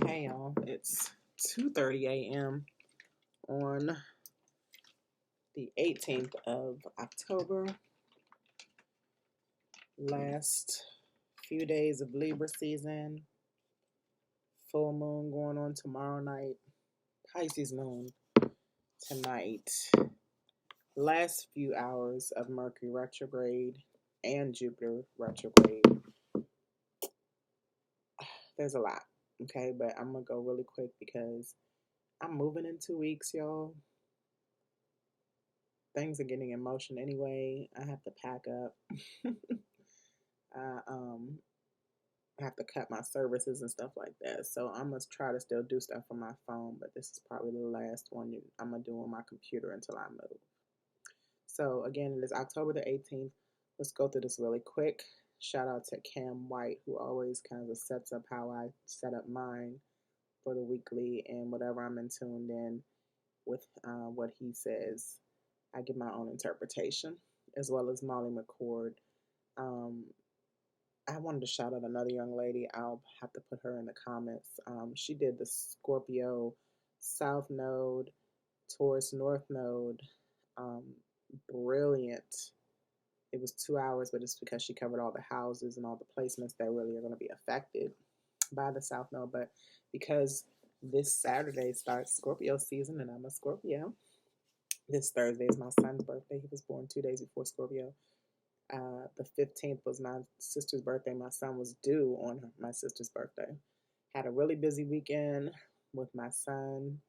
Hey y'all, it's 2:30 a.m. on the 18th of October. Last few days of Libra season. Full moon going on tomorrow night. Pisces moon tonight. Last few hours of Mercury retrograde and Jupiter retrograde. There's a lot, okay? But I'm going to go really quick because I'm moving in 2 weeks, y'all. Things are getting in motion anyway. I have to pack up. I have to cut my services and stuff like that. So I'm going to try to still do stuff from my phone, but this is probably the last one I'm going to do on my computer until I move. So again, it is October the 18th. Let's go through this really quick. Shout out to Cam White, who always kind of sets up how I set up mine for the weekly, and whatever I'm in tuned in with what he says, I give my own interpretation, as well as Molly McCord. I wanted to shout out another young lady. I'll have to put her in the comments. She did the Scorpio South Node, Taurus North Node. Brilliant. It was 2 hours, but it's because she covered all the houses and all the placements that really are going to be affected by the South Node. But because this Saturday starts Scorpio season, and I'm a Scorpio, this Thursday is my son's birthday. He was born 2 days before Scorpio. The 15th was my sister's birthday. My son was due on my sister's birthday. Had a really busy weekend with my son.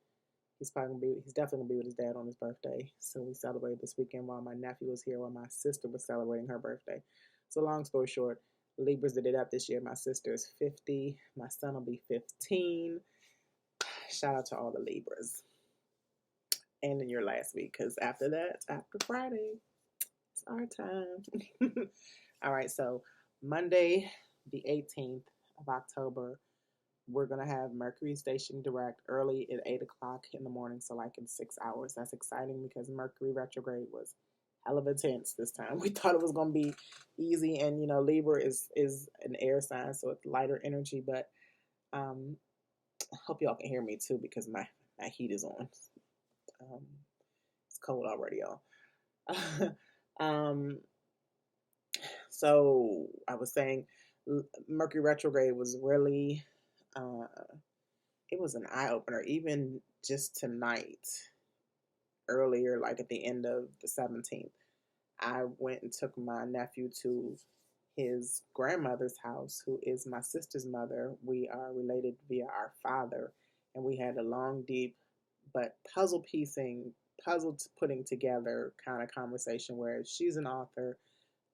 He's definitely gonna be with his dad on his birthday. So we celebrated this weekend while my nephew was here, while my sister was celebrating her birthday. So long story short, Libras did it up this year. My sister is 50. My son will be 15. Shout out to all the Libras. And in your last week, because after that, after Friday, it's our time. All right, so Monday, the 18th of October, we're going to have Mercury station direct early at 8 o'clock in the morning, so like in 6 hours. That's exciting because Mercury retrograde was hell of intense this time. We thought it was going to be easy, and, you know, Libra is an air sign, so it's lighter energy, but I hope y'all can hear me too because my heat is on. It's cold already, y'all. So I was saying Mercury retrograde was really, it was an eye-opener. Even just tonight, earlier, like at the end of the 17th, I went and took my nephew to his grandmother's house, who is my sister's mother. We are related via our father, and we had a long, deep, but puzzle putting together kind of conversation where she's an author.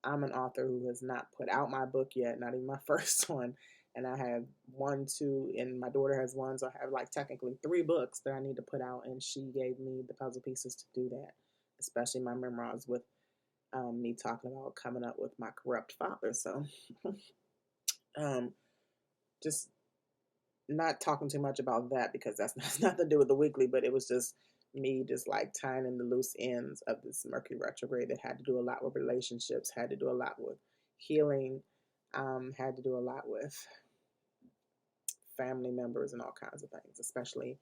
I'm an author who has not put out my book yet, not even my first one. And I have 1, 2, and my daughter has 1. So I have like technically 3 books that I need to put out. And she gave me the puzzle pieces to do that, especially my memoirs with me talking about coming up with my corrupt father. So just not talking too much about that because that's nothing to do with the weekly, but it was just me just like tying in the loose ends of this Mercury retrograde that had to do a lot with relationships, had to do a lot with healing, had to do a lot with family members and all kinds of things, especially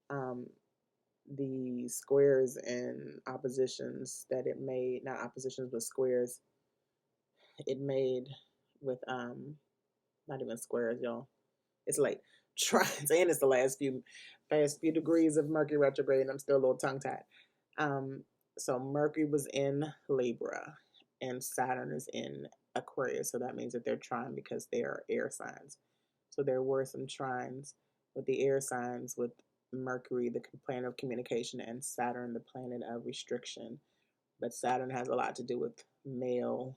the squares and oppositions that it made, not oppositions, but squares it made with, not even squares, y'all. It's like trines, and it's the last few degrees of Mercury retrograde, and I'm still a little tongue-tied. So Mercury was in Libra, and Saturn is in Aquarius, so that means that they're trine because they are air signs. So there were some trines with the air signs, with Mercury, the planet of communication, and Saturn, the planet of restriction. But Saturn has a lot to do with male,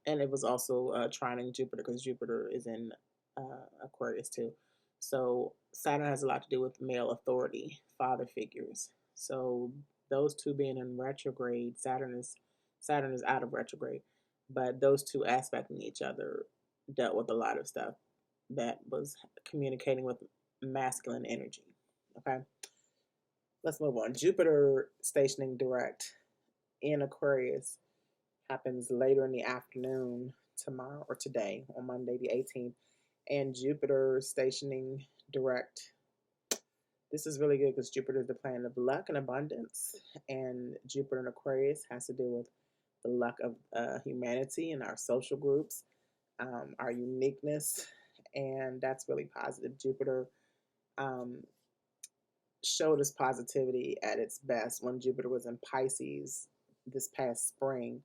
and it was also trining Jupiter because Jupiter is in Aquarius too. So Saturn has a lot to do with male authority, father figures. So those two being in retrograde, Saturn is out of retrograde, but those two aspecting each other dealt with a lot of stuff that was communicating with masculine energy. Okay, let's move on. Jupiter stationing direct in Aquarius happens later in the afternoon tomorrow, or today, on Monday the 18th. and Jupiter stationing direct. This is really good because Jupiter is the planet of luck and abundance, and Jupiter in Aquarius has to do with the luck of humanity and our social groups, our uniqueness, and that's really positive. Jupiter um, showed us positivity at its best when Jupiter was in Pisces this past spring.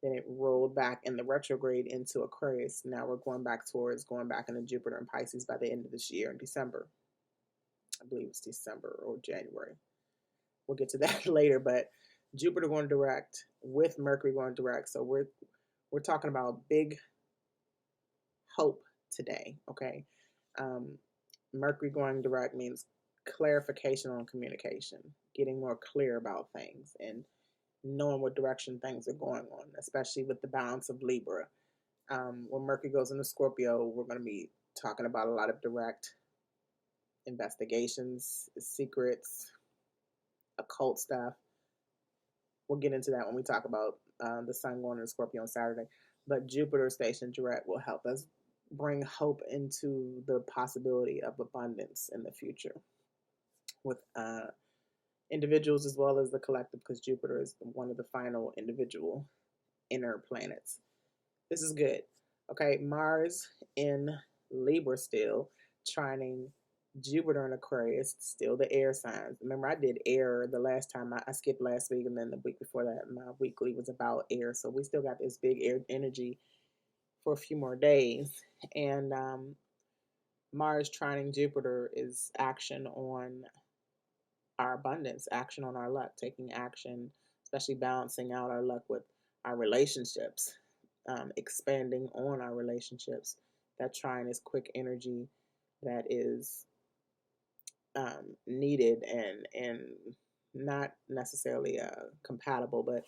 Then it rolled back in the retrograde into Aquarius. Now we're going back into Jupiter and Pisces by the end of this year in December. I believe it's December or January. We'll get to that later, but Jupiter going direct with Mercury going direct. So we're talking about big hope today, okay? Mercury going direct means clarification on communication, getting more clear about things and knowing what direction things are going on, especially with the balance of Libra. When Mercury goes into Scorpio, we're going to be talking about a lot of direct investigations, secrets, occult stuff. We'll get into that when we talk about the sun going into Scorpio on Saturday. But Jupiter station direct will help us bring hope into the possibility of abundance in the future with individuals as well as the collective, because Jupiter is one of the final individual inner planets. This is good. Okay, Mars in Libra still, trining Jupiter in Aquarius, still the air signs. Remember, I did air the last time. I skipped last week, and then the week before that, my weekly was about air. So we still got this big air energy for a few more days. And Mars trining Jupiter is action on our abundance, action on our luck, taking action, especially balancing out our luck with our relationships, expanding on our relationships. That trine is quick energy that is needed and not necessarily compatible, but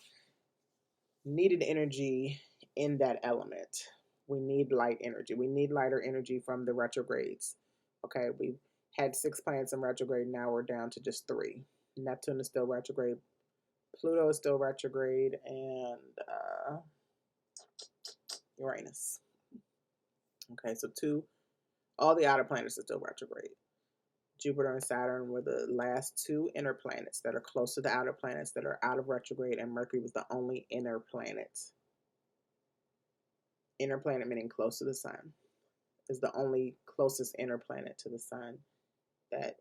needed energy in that element. We need light energy. We need lighter energy from the retrogrades. Okay, we've had 6 planets in retrograde. Now we're down to just 3. Neptune is still retrograde. Pluto is still retrograde, and Uranus. Okay, so all the outer planets are still retrograde. Jupiter and Saturn were the last 2 inner planets that are close to the outer planets that are out of retrograde, and Mercury was the only inner planet. Inner planet meaning close to the sun, is the only closest inner planet to the sun that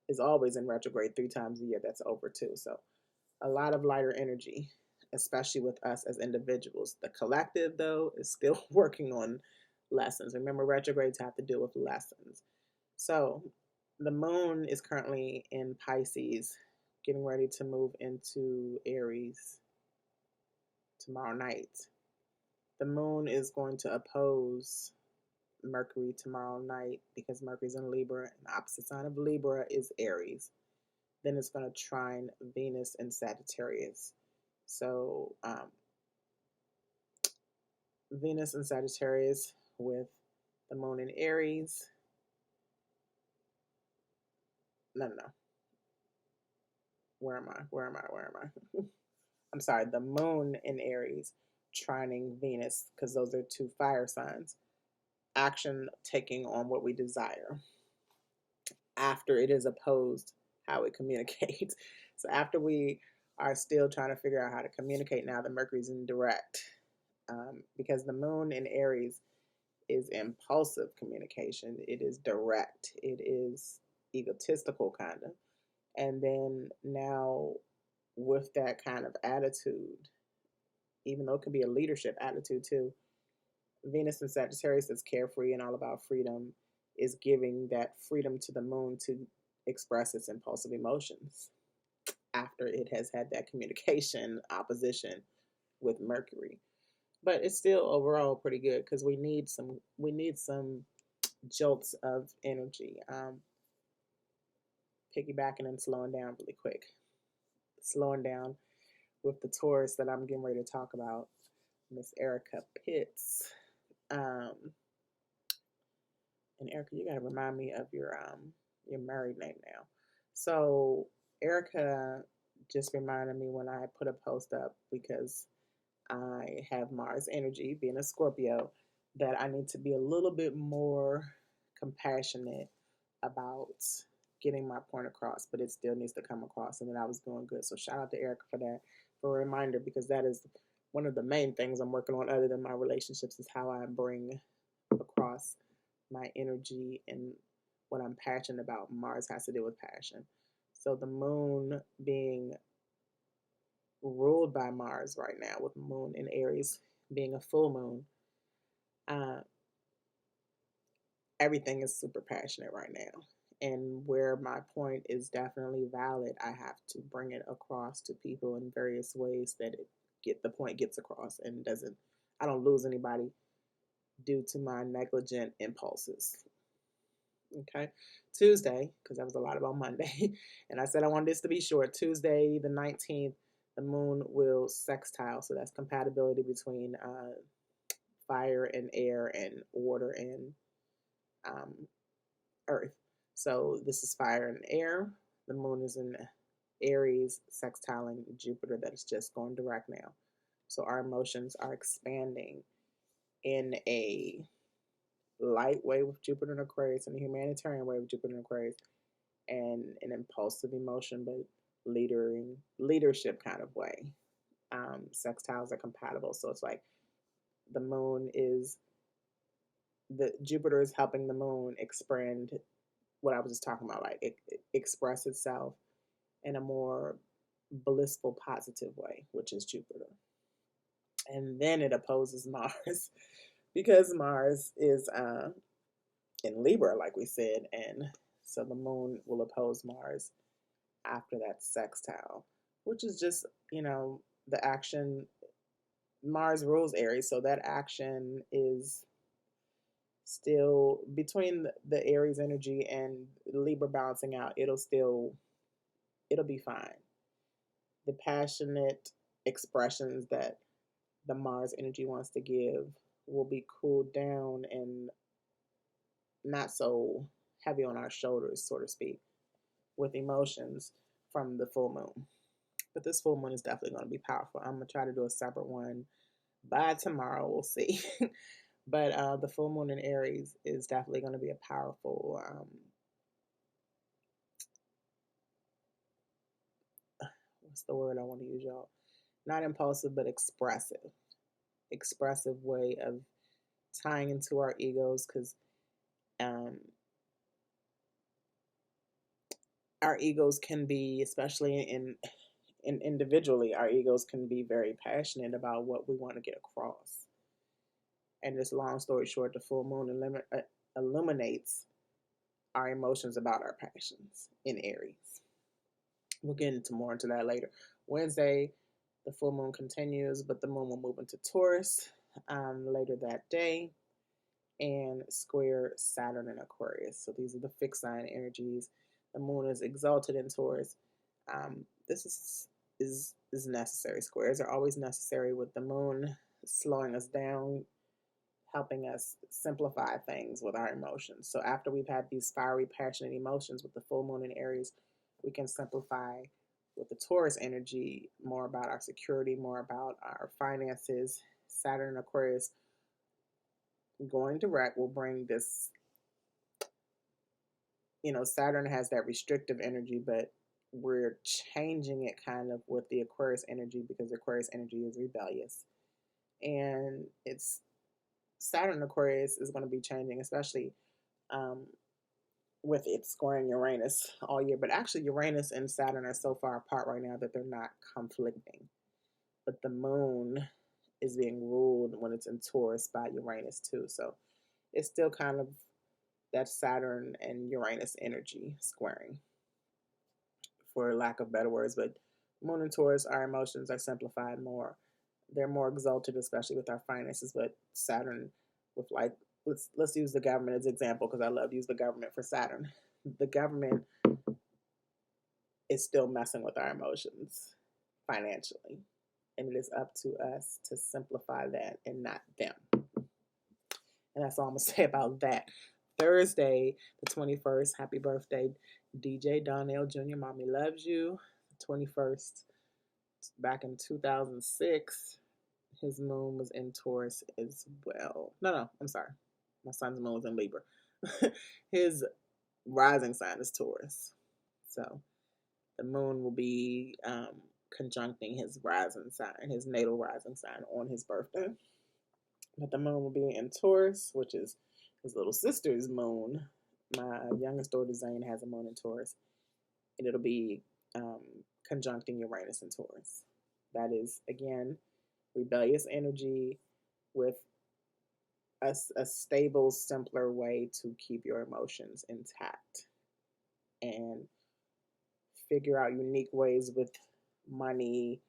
is always in retrograde 3 times a year. That's over 2. So a lot of lighter energy, especially with us as individuals. The collective, though, is still working on lessons. Remember, retrogrades have to deal with lessons. So the moon is currently in Pisces, getting ready to move into Aries tomorrow night. The moon is going to oppose Mercury tomorrow night because Mercury's in Libra, and the opposite sign of Libra is Aries. Then it's going to trine Venus in Sagittarius. So Venus in Sagittarius with the moon in Aries. No. Where am I? I'm sorry, the moon in Aries trining Venus, because those are 2 fire signs. Action taking on what we desire after it is opposed how it communicates. So after we are still trying to figure out how to communicate, now the Mercury's in direct, because the moon in Aries is impulsive communication. It is direct. It is egotistical, kind of. And then now with that kind of attitude, even though it could be a leadership attitude too, Venus in Sagittarius is carefree and all about freedom, is giving that freedom to the moon to express its impulsive emotions after it has had that communication opposition with Mercury. But it's still overall pretty good because we need some jolts of energy. Piggybacking and slowing down really quick. Slowing down with the Taurus that I'm getting ready to talk about, Miss Erica Pitts. And Erica, you gotta remind me of your married name now. So Erica just reminded me when I put a post up, because I have Mars energy, being a Scorpio, that I need to be a little bit more compassionate about getting my point across, but it still needs to come across, and that I was doing good. So shout out to Erica for that, for a reminder, because that is one of the main things I'm working on other than my relationships, is how I bring across my energy and what I'm passionate about. Mars has to do with passion. So the moon being ruled by Mars right now, with moon in Aries being a full moon, uh, everything is super passionate right now. And where my point is definitely valid, I have to bring it across to people in various ways that the point gets across and doesn't, I don't lose anybody due to my negligent impulses. Okay, Tuesday, because that was a lot about Monday, and I said I wanted this to be short. Tuesday, the 19th, the moon will sextile, so that's compatibility between fire and air and water and um, earth. So this is fire and air. The moon is in Aries, sextiling Jupiter, that is just going direct now. So our emotions are expanding in a light way with Jupiter and Aquarius, and a humanitarian way with Jupiter and Aquarius, and an impulsive emotion, but leadership kind of way. Sextiles are compatible, so it's like the moon is the Jupiter is helping the moon expand what I was just talking about, like it express itself in a more blissful, positive way, which is Jupiter. And then it opposes Mars because Mars is in Libra, like we said, and so the moon will oppose Mars after that sextile, which is just, the action. Mars rules Aries, so that action is still between the Aries energy and Libra balancing out. It'll be fine. The passionate expressions that the Mars energy wants to give will be cooled down and not so heavy on our shoulders, so to speak, with emotions from the full moon. But this full moon is definitely going to be powerful. I'm going to try to do a separate one by tomorrow. We'll see. But the full moon in Aries is definitely going to be a powerful, what's the word I want to use, y'all? Not impulsive, but expressive. Expressive way of tying into our egos, because our egos can be, especially in individually, our egos can be very passionate about what we want to get across. And just long story short, the full moon illuminates our emotions about our passions in Aries. We'll get into more into that later. Wednesday, the full moon continues, but the moon will move into Taurus later that day and square Saturn in Aquarius. So these are the fixed sign energies. The moon is exalted in Taurus. This is necessary. Squares are always necessary, with the moon slowing us down, helping us simplify things with our emotions. So after we've had these fiery, passionate emotions with the full moon in Aries, we can simplify with the Taurus energy, more about our security, more about our finances. Saturn and Aquarius going direct will bring this, Saturn has that restrictive energy, but we're changing it kind of with the Aquarius energy, because Aquarius energy is rebellious. And it's Saturn Aquarius is going to be changing, especially with it squaring Uranus all year. But actually, Uranus and Saturn are so far apart right now that they're not conflicting. But the moon is being ruled when it's in Taurus by Uranus too. So it's still kind of that Saturn and Uranus energy squaring, for lack of better words. But moon and Taurus, our emotions are simplified more. They're more exalted, especially with our finances. But Saturn, with like, let's use the government as an example, because I love to use the government for Saturn. The government is still messing with our emotions financially, and it is up to us to simplify that and not them. And that's all I'm gonna say about that. Thursday, the 21st, happy birthday, DJ Donnell Jr. Mommy loves you. 21st, back in 2006, his moon was in Taurus as well. No, I'm sorry. My son's moon was in Libra. his rising sign is Taurus. So the moon will be conjuncting his rising sign, his natal rising sign on his birthday. But the moon will be in Taurus, which is his little sister's moon. My youngest daughter, Zane, has a moon in Taurus. And it'll be conjuncting Uranus in Taurus. That is, again, rebellious energy with a stable, simpler way to keep your emotions intact and figure out unique ways with money,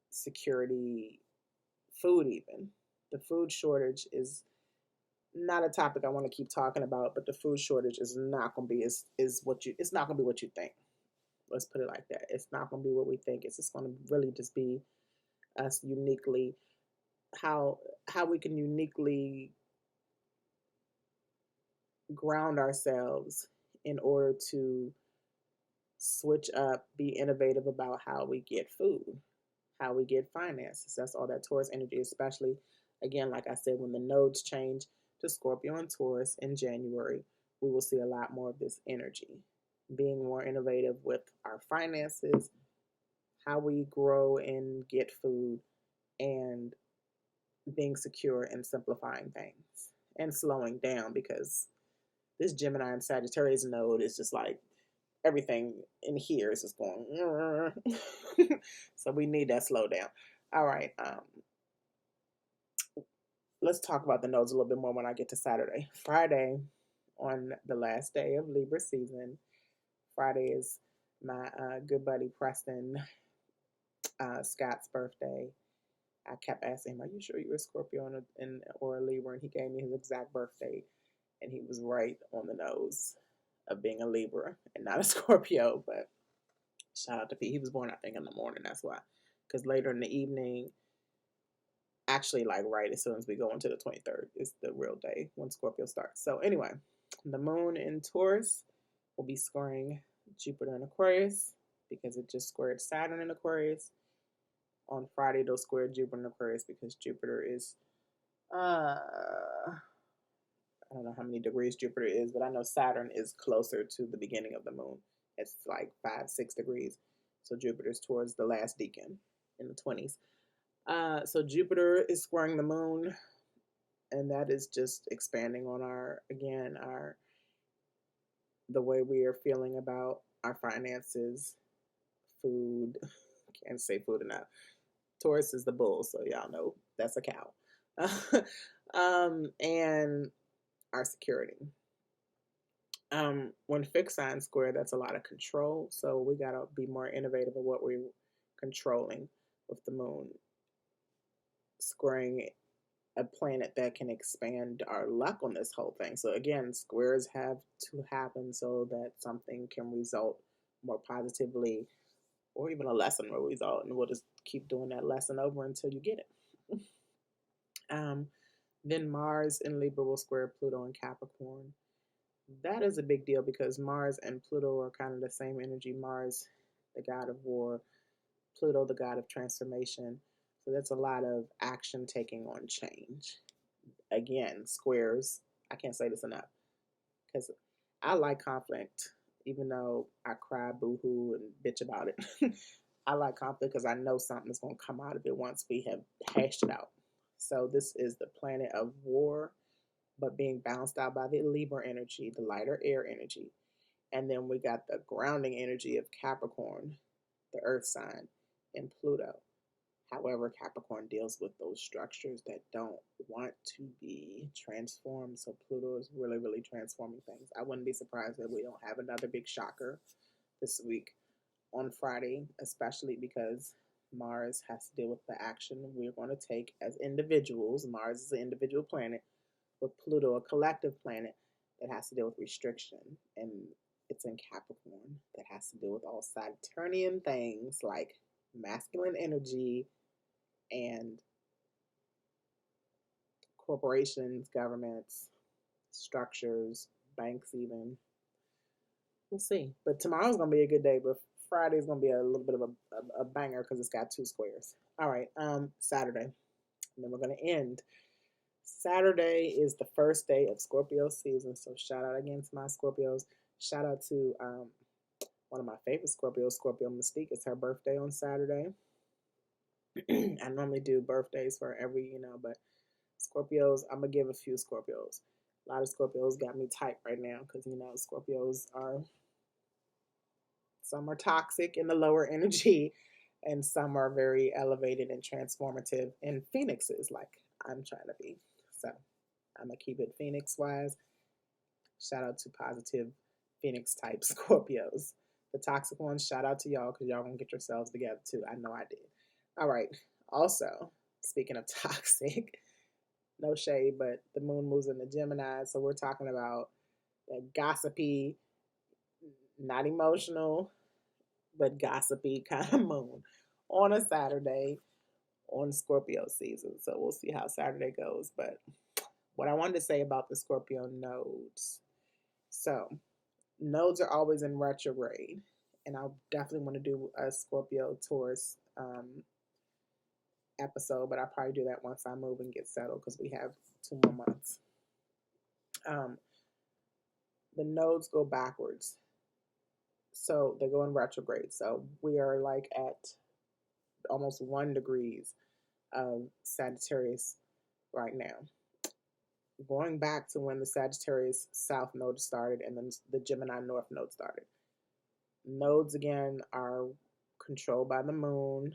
security, food even. The food shortage is not a topic I want to keep talking about, but the food shortage is not going to be it's not going to be what you think. Let's put it like that. It's not going to be what we think. It's just going to really just be us uniquely how we can uniquely ground ourselves in order to switch up, be innovative about how we get food, how we get finances. That's all that Taurus energy, especially, again, like I said, when the nodes change to Scorpio and Taurus in January, we will see a lot more of this energy. Being more innovative with our finances, how we grow and get food, and being secure and simplifying things and slowing down, because this Gemini and Sagittarius node is just like everything in here is just going. So we need that slow down. All right. Let's talk about the nodes a little bit more when I get to Saturday. Friday, on the last day of Libra season, Friday is my good buddy Preston Scott's birthday. I kept asking him, "Are you sure you're a Scorpio or a Libra?" And he gave me his exact birthday, and he was right on the nose of being a Libra and not a Scorpio. But shout out to Pete. He was born, I think, in the morning. That's why, because later in the evening, actually, like right as soon as we go into the 23rd, is the real day when Scorpio starts. So anyway, the moon in Taurus will be squaring Jupiter in Aquarius because it just squared Saturn in Aquarius. On Friday, they'll square Jupiter in Aquarius because Jupiter is, I don't know how many degrees Jupiter is, but I know Saturn is closer to the beginning of the moon. It's like 5-6 degrees. So Jupiter's towards the last decan in the 20s. So Jupiter is squaring the moon, and that is just expanding on the way we are feeling about our finances, food. Can't say food enough. Taurus is the bull, so y'all know that's a cow. And our security. When fixed signs square, that's a lot of control. So we gotta be more innovative in what we're controlling with the moon squaring a planet that can expand our luck on this whole thing. So again, squares have to happen so that something can result more positively, or even a lesson will result, and we'll just keep doing that lesson over until you get it. Then Mars in Libra will square Pluto in Capricorn. That is a big deal because Mars and Pluto are kind of the same energy. Mars, the god of war, Pluto, the god of transformation. So that's a lot of action taking on change. Again, squares, I can't say this enough because I like conflict, even though I cry, boo-hoo, and bitch about it. I like conflict because I know something is going to come out of it once we have hashed it out. So this is the planet of war, but being balanced out by the Libra energy, the lighter air energy. And then we got the grounding energy of Capricorn, the earth sign, and Pluto. However, Capricorn deals with those structures that don't want to be transformed. So Pluto is really, really transforming things. I wouldn't be surprised if we don't have another big shocker this week on Friday, especially because Mars has to deal with the action we're going to take as individuals. Mars is an individual planet, with Pluto, a collective planet that has to deal with restriction. And it's in Capricorn that has to deal with all Saturnian things like masculine energy and corporations, governments, structures, banks even. We'll see. But tomorrow's going to be a good day, but Friday's going to be a little bit of a banger because it's got two squares. All right, Saturday. And then we're going to end Saturday is the first day of Scorpio season, so shout out again to my Scorpios. Shout out to one of my favorite Scorpios, Scorpio Mystique. It's her birthday on Saturday. I normally do birthdays for every, but Scorpios, I'm going to give a few Scorpios. A lot of Scorpios got me tight right now because, Scorpios some are toxic in the lower energy and some are very elevated and transformative and phoenixes like I'm trying to be. So I'm going to keep it Phoenix wise. Shout out to positive Phoenix type Scorpios. The toxic ones, shout out to y'all because y'all gonna get yourselves together too. I know I did. All right. Also, speaking of toxic, no shade, but the moon moves into Gemini. So we're talking about that gossipy, not emotional, but gossipy kind of moon on a Saturday on Scorpio season. So we'll see how Saturday goes. But what I wanted to say about the Scorpio nodes. So nodes are always in retrograde. And I'll definitely want to do a Scorpio Taurus episode, but I'll probably do that once I move and get settled because we have 2 more months. The nodes go backwards. So they go in retrograde. So we are like at almost 1 degrees of Sagittarius right now. Going back to when the Sagittarius South node started and then the Gemini North node started. Nodes again are controlled by the moon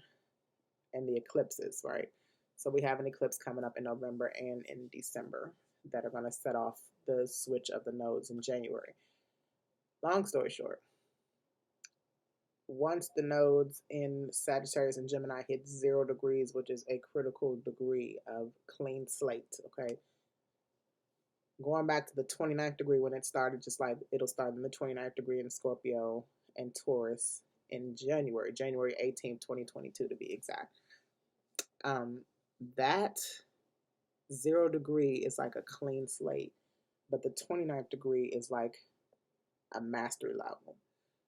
and the eclipses, right? So we have an eclipse coming up in November and in December that are going to set off the switch of the nodes in January. Long story short, once the nodes in Sagittarius and Gemini hit 0 degrees, which is a critical degree of clean slate, okay? Going back to the 29th degree when it started, just like it'll start in the 29th degree in Scorpio and Taurus in January 18th, 2022 to be exact. That 0 degree is like a clean slate, but the 29th degree is like a mastery level.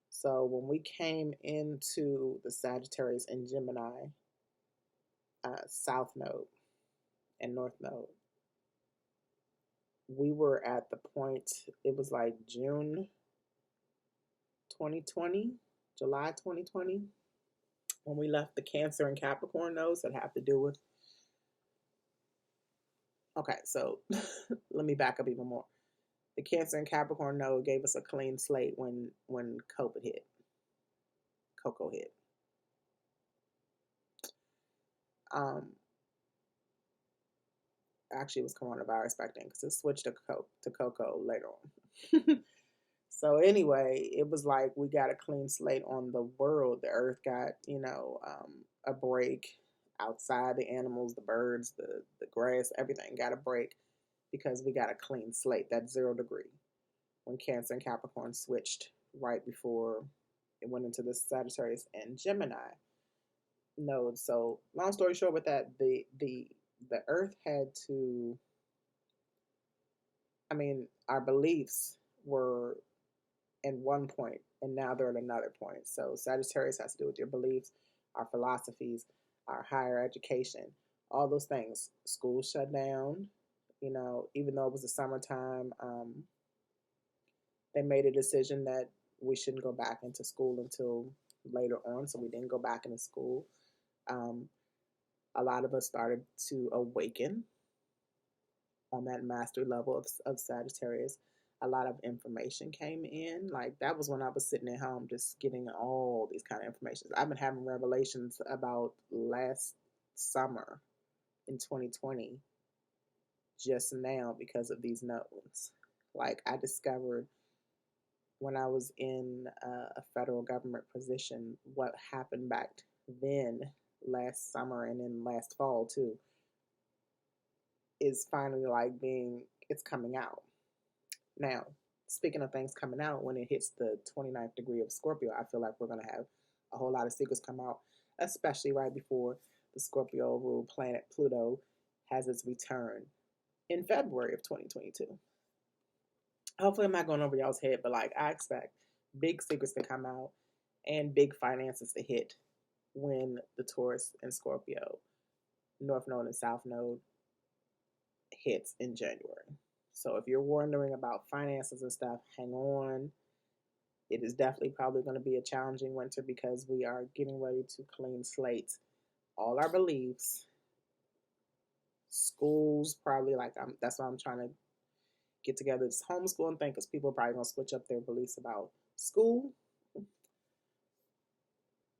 So when we came into the Sagittarius and Gemini South node and North node, we were at the point, it was like June 2020, July 2020, when we left the Cancer and Capricorn nodes that have to do with. Okay, so let me back up even more. The Cancer and Capricorn node gave us a clean slate when COVID hit. Coco hit. Actually, it was coronavirus back then because it switched to Coco later on. So anyway, it was like we got a clean slate on the world. The earth got, a break. Outside, the animals, the birds, the grass, everything got a break because we got a clean slate. That's 0 degree when Cancer and Capricorn switched right before it went into the Sagittarius and Gemini nodes. So long story short with that, the earth had to, our beliefs were in one point and now they're at another point. So Sagittarius has to do with your beliefs, our philosophies, our higher education, all those things. School shut down, even though it was the summertime, they made a decision that we shouldn't go back into school until later on. So we didn't go back into school. A lot of us started to awaken on that mastery level of Sagittarius. A lot of information came in. Like that was when I was sitting at home just getting all these kind of information. I've been having revelations about last summer in 2020 just now because of these nodes. Like I discovered when I was in a federal government position what happened back then last summer and then last fall too is finally it's coming out. Now, speaking of things coming out, when it hits the 29th degree of Scorpio, I feel like we're going to have a whole lot of secrets come out, especially right before the Scorpio ruled planet Pluto has its return in February of 2022. Hopefully I'm not going over y'all's head, but I expect big secrets to come out and big finances to hit when the Taurus and Scorpio, North Node and South Node, hits in January. So if you're wondering about finances and stuff, hang on. It is definitely probably going to be a challenging winter because we are getting ready to clean slate all our beliefs. Schools probably that's why I'm trying to get together this homeschooling thing, because people are probably going to switch up their beliefs about school,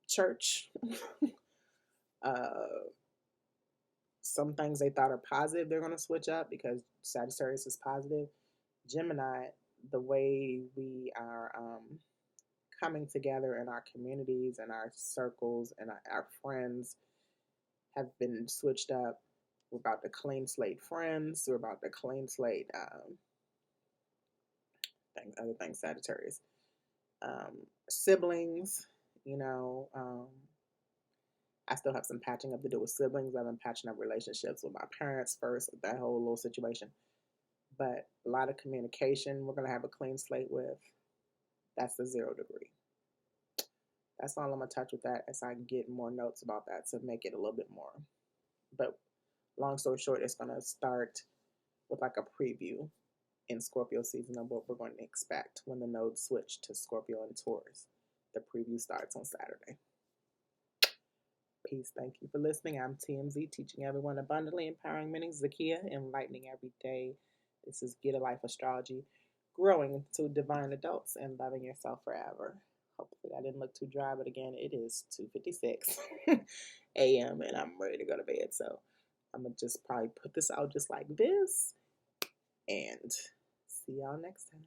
church, some things they thought are positive they're going to switch up because Sagittarius is positive. Gemini, the way we are coming together in our communities and our circles and our friends have been switched up. We're about to clean slate friends. We're about to clean slate other things, Sagittarius. Siblings, I still have some patching up to do with siblings. I've been patching up relationships with my parents first, that whole little situation. But a lot of communication we're going to have a clean slate with. That's the 0 degree. That's all I'm going to touch with that as I get more notes about that to make it a little bit more. But long story short, it's going to start with like a preview in Scorpio season of what we're going to expect when the nodes switch to Scorpio and Taurus. The preview starts on Saturday. Peace. Thank you for listening. I'm TMZ, teaching everyone abundantly, empowering many. Zakia, enlightening every day. This is Get a Life Astrology, growing into divine adults and loving yourself forever. Hopefully I didn't look too dry, but again, it is 2:56 a.m. and I'm ready to go to bed. So I'm going to just probably put this out just like this and see y'all next time.